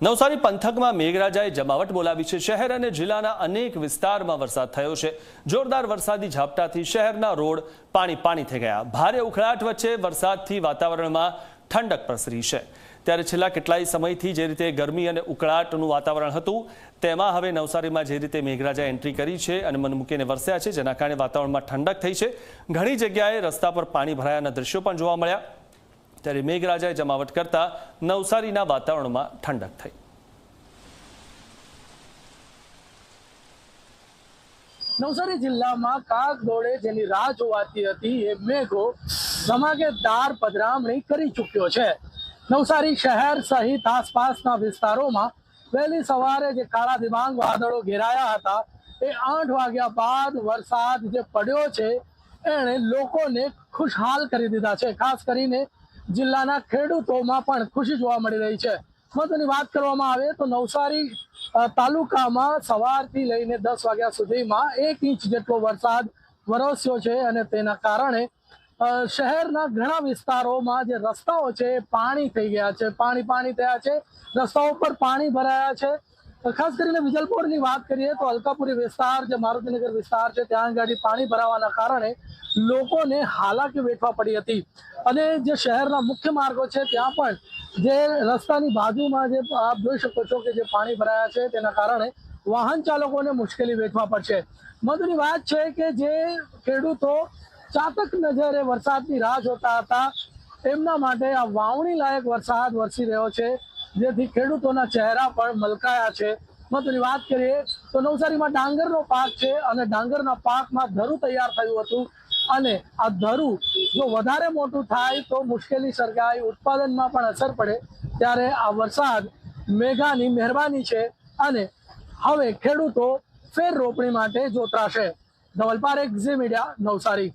નવસારી પંથકમાં મેઘરાજાએ જમાવટ બોલાવી છે। શહેર અને જિલ્લાના અનેક વિસ્તારમાં વરસાદ થયો છે। જોરદાર વરસાદી ઝાપટાથી શહેરના રોડ પાણી થઈ ગયા। ભારે ઉખળાટ વચ્ચે વરસાદથી વાતાવરણમાં ઠંડક પ્રસરી છે। ત્યારે છેલ્લા કેટલાય સમયથી જે રીતે ગરમી અને ઉકળાટનું વાતાવરણ હતું તેમાં હવે નવસારીમાં જે રીતે મેઘરાજાએ એન્ટ્રી કરી છે અને મન મૂકીને વરસ્યા છે, જેના કારણે વાતાવરણમાં ઠંડક થઈ છે। ઘણી જગ્યાએ રસ્તા પર પાણી ભરાયાના દ્રશ્યો પણ જોવા મળ્યા। ત્યારે મેઘરાજાએ જમાવટ કરતા નવસારીના વાતાવરણમાં ઠંડક થઈ। નવસારી જિલ્લામાં કાગડોળે જેની રાહ જોવાતી હતી એ મેઘો ધમાકેદાર પધરામણી કરી ચૂક્યો છે। નવસારી શહેર સહિત આસપાસના વિસ્તારોમાં વહેલી સવારે જે કાળા ડિબાંગ વાદળો ઘેરાયા હતા એ 8 વાગ્યા બાદ વરસાદ જે પડ્યો છે એણે લોકોને ખુશહાલ કરી દીધા છે। ખાસ કરીને જિલ્લાના ખેડૂતોમાં પણ ખુશી જોવા મળી રહી છે। મહત્વની વાત કરવામાં આવે તો નવસારી તાલુકામાં સવારથી લઈને 10 વાગ્યા સુધીમાં 1 ઇંચ જેટલો વરસાદ વરસ્યો છે અને તેના કારણે શહેરના ઘણા વિસ્તારોમાં જે રસ્તાઓ છે એ પાણી થઈ ગયા છે, પાણી થયા છે, રસ્તાઓ પર પાણી ભરાયા છે। ખાસ કરીને વિજલપોરની વાત કરીએ તો અલકાપુરી વિસ્તાર, જે મારુતિનગર વિસ્તાર છે, ત્યાં આગળ પાણી ભરાવાના કારણે લોકોને હાલાકી વેઠવા પડી હતી અને જે શહેરના મુખ્ય માર્ગો છે ત્યાં પણ જે રસ્તાની બાજુમાં જે આપ જોઈ શકો છો કે જે પાણી ભરાયા છે તેના કારણે વાહન ચાલકોને મુશ્કેલી વેઠવા પડશે। મહત્વની વાત છે કે જે ખેડૂતો ચાતક નજરે વરસાદની રાહ જોતા હતા તેમના માટે આ વાવણી લાયક વરસાદ વરસી રહ્યો છે, જેથી ખેડૂતોના ચહેરા પણ મલકાયા છે। મહત્વની વાત કરીએ તો નવસારીમાં ડાંગરનો પાક છે અને ડાંગરના પાકમાં ધરું તૈયાર થયું હતું અને આ ધરું જો વધારે મોટું થાય તો મુશ્કેલી સર્જાય, ઉત્પાદનમાં પણ અસર પડે। ત્યારે આ વરસાદ મેઘાની મહેરબાની છે અને હવે ખેડૂતો ફેર રોપણી માટે જોતરાશે। ધવલ પારેખ, ઝી મીડિયા, નવસારી।